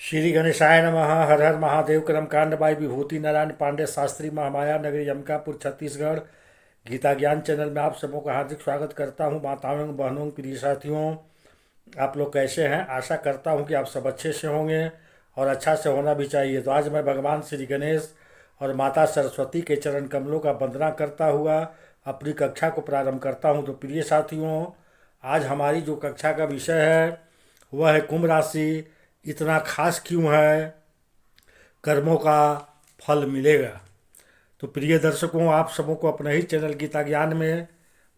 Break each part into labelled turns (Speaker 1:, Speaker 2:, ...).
Speaker 1: श्री गणेशाय नमः। हर हर महादेव। कर्मकांड बाई विभूति नारायण पांडे शास्त्री, महामाया नगरी, यमकापुर, छत्तीसगढ़। गीता ज्ञान चैनल में आप सबों का हार्दिक स्वागत करता हूं। माताओं एवं बहनों, प्रिय साथियों, आप लोग कैसे हैं? आशा करता हूं कि आप सब अच्छे से होंगे और अच्छा से होना भी चाहिए। तो आज मैं भगवान श्री गणेश और माता सरस्वती के चरण कमलों का वंदना करता हुआ अपनी कक्षा को प्रारंभ करता हूं। तो प्रिय साथियों, आज हमारी जो कक्षा का विषय है वह है कुंभ राशि इतना खास क्यों है, कर्मों का फल मिलेगा। तो प्रिय दर्शकों, आप सबों को अपने ही चैनल गीता ज्ञान में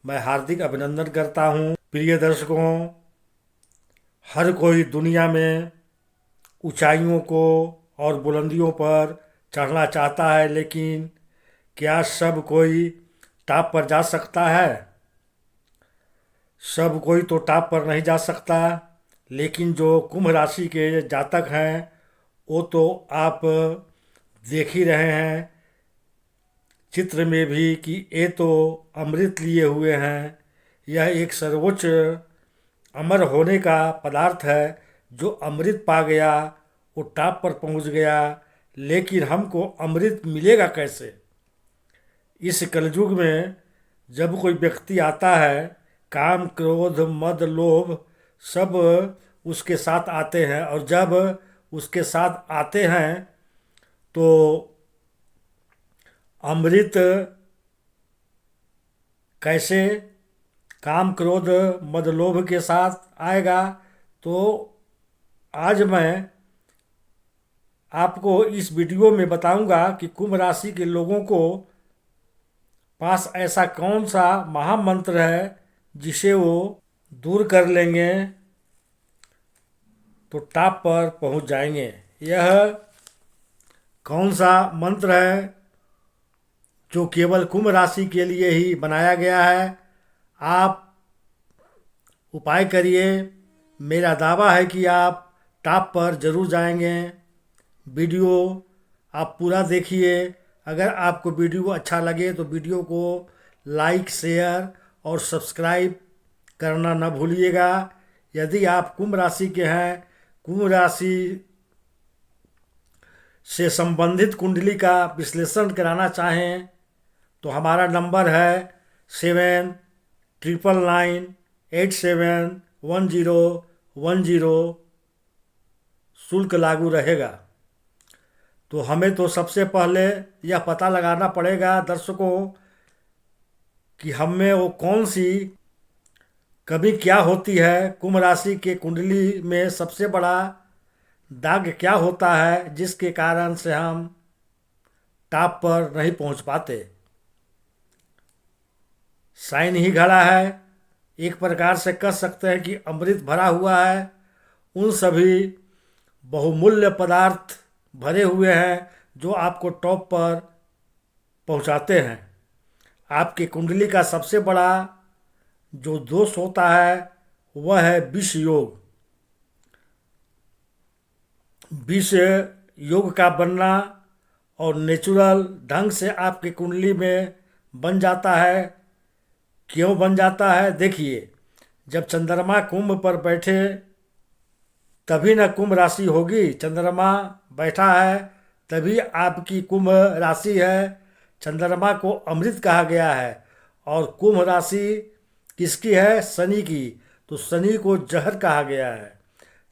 Speaker 1: मैं हार्दिक अभिनंदन करता हूं। प्रिय दर्शकों, हर कोई दुनिया में ऊंचाइयों को और बुलंदियों पर चढ़ना चाहता है, लेकिन क्या सब कोई टॉप पर जा सकता है? सब कोई तो टॉप पर नहीं जा सकता, लेकिन जो कुंभ राशि के जातक हैं वो तो आप देख ही रहे हैं चित्र में भी कि ये तो अमृत लिए हुए हैं। यह एक सर्वोच्च अमर होने का पदार्थ है। जो अमृत पा गया वो टॉप पर पहुंच गया, लेकिन हमको अमृत मिलेगा कैसे? इस कलयुग में जब कोई व्यक्ति आता है, काम क्रोध मद लोभ सब उसके साथ आते हैं, और जब उसके साथ आते हैं तो अमृत कैसे काम क्रोध मद लोभ के साथ आएगा? तो आज मैं आपको इस वीडियो में बताऊंगा कि कुंभ राशि के लोगों को पास ऐसा कौन सा महामंत्र है जिसे वो दूर कर लेंगे तो टॉप पर पहुंच जाएंगे। यह कौन सा मंत्र है जो केवल कुंभ राशि के लिए ही बनाया गया है? आप उपाय करिए, मेरा दावा है कि आप टॉप पर जरूर जाएंगे। वीडियो आप पूरा देखिए। अगर आपको वीडियो अच्छा लगे तो वीडियो को लाइक शेयर और सब्सक्राइब करना न भूलिएगा। यदि आप कुंभ राशि के हैं, कुंभ राशि से संबंधित कुंडली का विश्लेषण कराना चाहें तो हमारा नंबर है 7999871010। शुल्क लागू रहेगा। तो हमें तो सबसे पहले यह पता लगाना पड़ेगा दर्शकों कि हमें वो कौन सी कमी क्या होती है। कुंभ राशि के कुंडली में सबसे बड़ा दाग क्या होता है जिसके कारण से हम टॉप पर नहीं पहुंच पाते? साइन ही घड़ा है। एक प्रकार से कह सकते हैं कि अमृत भरा हुआ है। उन सभी बहुमूल्य पदार्थ भरे हुए हैं जो आपको टॉप पर पहुंचाते हैं। आपकी कुंडली का सबसे बड़ा जो दोष होता है वह है विष योग। विष योग का बनना और नेचुरल ढंग से आपकी कुंडली में बन जाता है। क्यों बन जाता है? देखिए, जब चंद्रमा कुंभ पर बैठे तभी न कुंभ राशि होगी। चंद्रमा बैठा है तभी आपकी कुंभ राशि है। चंद्रमा को अमृत कहा गया है और कुंभ राशि किसकी है? शनि की। तो शनि को जहर कहा गया है।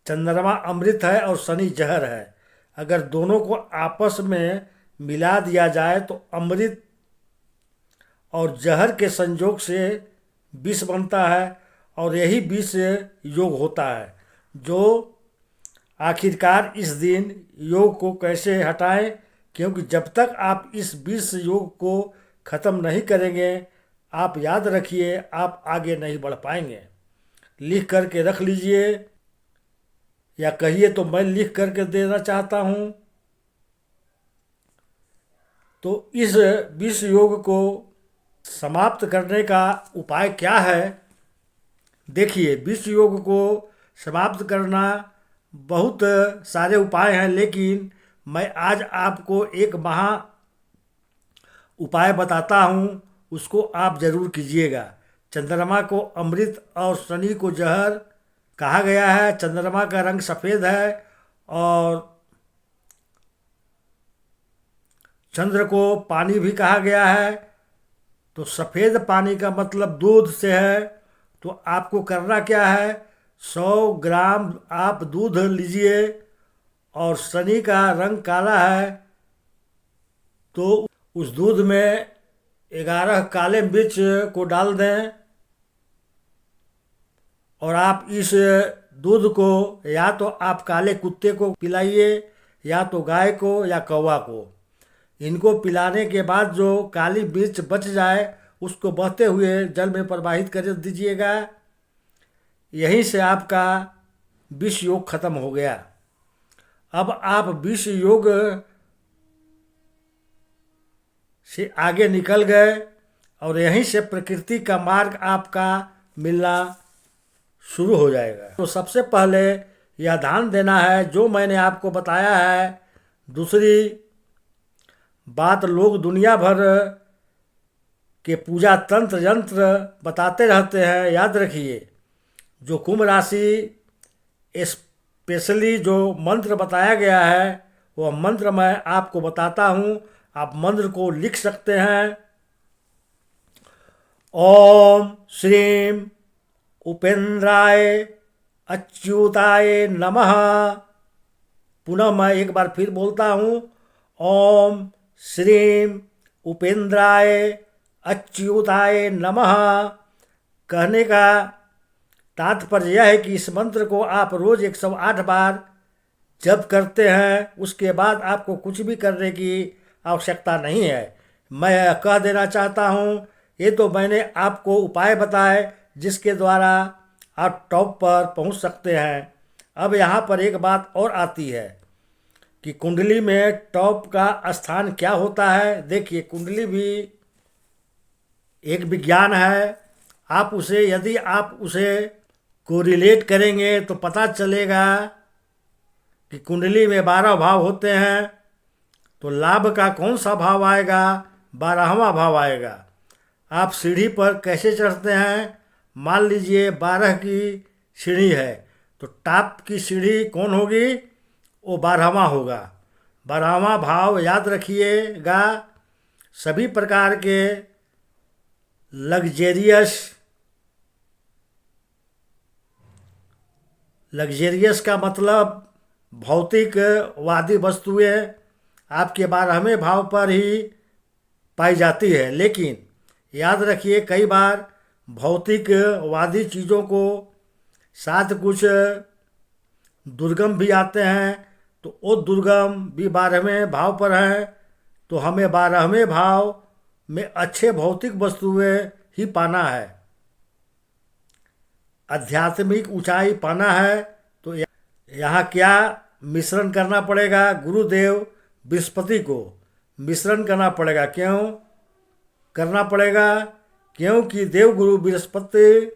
Speaker 1: चंद्रमा अमृत है और शनि जहर है। अगर दोनों को आपस में मिला दिया जाए तो अमृत और जहर के संयोग से विष बनता है और यही विष योग होता है। जो आखिरकार इस दिन योग को कैसे हटाएं, क्योंकि जब तक आप इस विष योग को ख़त्म नहीं करेंगे, आप याद रखिए, आप आगे नहीं बढ़ पाएंगे। लिख करके रख लीजिए, या कहिए तो मैं लिख करके देना चाहता हूँ। तो इस विष योग को समाप्त करने का उपाय क्या है? देखिए, विष योग को समाप्त करना बहुत सारे उपाय हैं, लेकिन मैं आज आपको एक महा उपाय बताता हूँ, उसको आप जरूर कीजिएगा। चंद्रमा को अमृत और शनि को जहर कहा गया है। चंद्रमा का रंग सफ़ेद है और चंद्र को पानी भी कहा गया है। तो सफ़ेद पानी का मतलब दूध से है। तो आपको करना क्या है, 100 ग्राम आप दूध लीजिए और शनि का रंग काला है तो उस दूध में 11 काले मिर्च को डाल दें और आप इस दूध को या तो आप काले कुत्ते को पिलाइए या तो गाय को या कौवा को। इनको पिलाने के बाद जो काली मिर्च बच जाए उसको बहते हुए जल में प्रवाहित कर दीजिएगा। यहीं से आपका विष योग खत्म हो गया। अब आप विष योग से आगे निकल गए और यहीं से प्रकृति का मार्ग आपका मिलना शुरू हो जाएगा। तो सबसे पहले यह ध्यान देना है जो मैंने आपको बताया है। दूसरी बात, लोग दुनिया भर के पूजा तंत्र यंत्र बताते रहते हैं। याद रखिए, जो कुंभ राशि स्पेशली जो मंत्र बताया गया है वह मंत्र मैं आपको बताता हूँ। आप मंत्र को लिख सकते हैं। ओम श्रीम उपेंद्राय अच्युताय नमः। पुनः मैं एक बार फिर बोलता हूँ, ओम श्रीम उपेंद्राय अच्युताय नमः। कहने का तात्पर्य यह है कि इस मंत्र को आप रोज 108 बार जप करते हैं, उसके बाद आपको कुछ भी करने की आवश्यकता नहीं है। मैं कह देना चाहता हूँ, ये तो मैंने आपको उपाय बताए जिसके द्वारा आप टॉप पर पहुँच सकते हैं। अब यहाँ पर एक बात और आती है कि कुंडली में टॉप का स्थान क्या होता है। देखिए, कुंडली भी एक विज्ञान है। आप उसे यदि आप उसे को रिलेट करेंगे तो पता चलेगा कि कुंडली में 12 भाव होते हैं। तो लाभ का कौन सा भाव आएगा, 12वां भाव आएगा। आप सीढ़ी पर कैसे चढ़ते हैं, मान लीजिए 12 की सीढ़ी है तो टॉप की सीढ़ी कौन होगी, वो 12वां होगा। 12वां भाव याद रखिएगा। सभी प्रकार के लग्जेरियस का मतलब भौतिकवादी वस्तुएं आपके 12वें भाव पर ही पाई जाती है। लेकिन याद रखिए, कई बार भौतिकवादी चीज़ों को साथ कुछ दुर्गम भी आते हैं तो वो दुर्गम भी 12वें भाव पर हैं। तो हमें 12वें भाव में अच्छे भौतिक वस्तुएं ही पाना है, आध्यात्मिक ऊंचाई पाना है। तो यहाँ क्या मिश्रण करना पड़ेगा, गुरुदेव बृहस्पति को मिश्रण करना पड़ेगा। क्यों करना पड़ेगा, क्योंकि देवगुरु बृहस्पति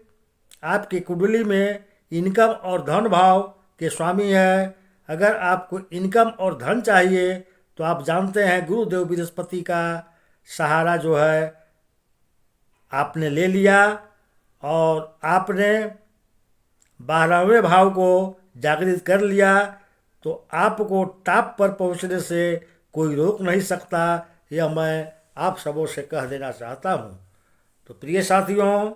Speaker 1: आपकी कुंडली में इनकम और धन भाव के स्वामी है। अगर आपको इनकम और धन चाहिए तो आप जानते हैं गुरुदेव बृहस्पति का सहारा जो है आपने ले लिया और आपने 12वें भाव को जागृत कर लिया तो आपको टॉप पर पहुंचने से कोई रोक नहीं सकता। यह मैं आप सबों से कह देना चाहता हूं। तो प्रिय साथियों,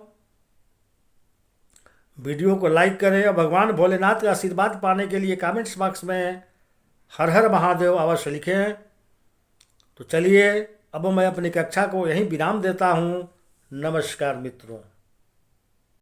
Speaker 1: वीडियो को लाइक करें और भगवान भोलेनाथ का आशीर्वाद पाने के लिए कमेंट्स बॉक्स में हर हर महादेव अवश्य लिखें। तो चलिए, अब मैं अपनी कक्षा को यहीं विराम देता हूं। नमस्कार मित्रों।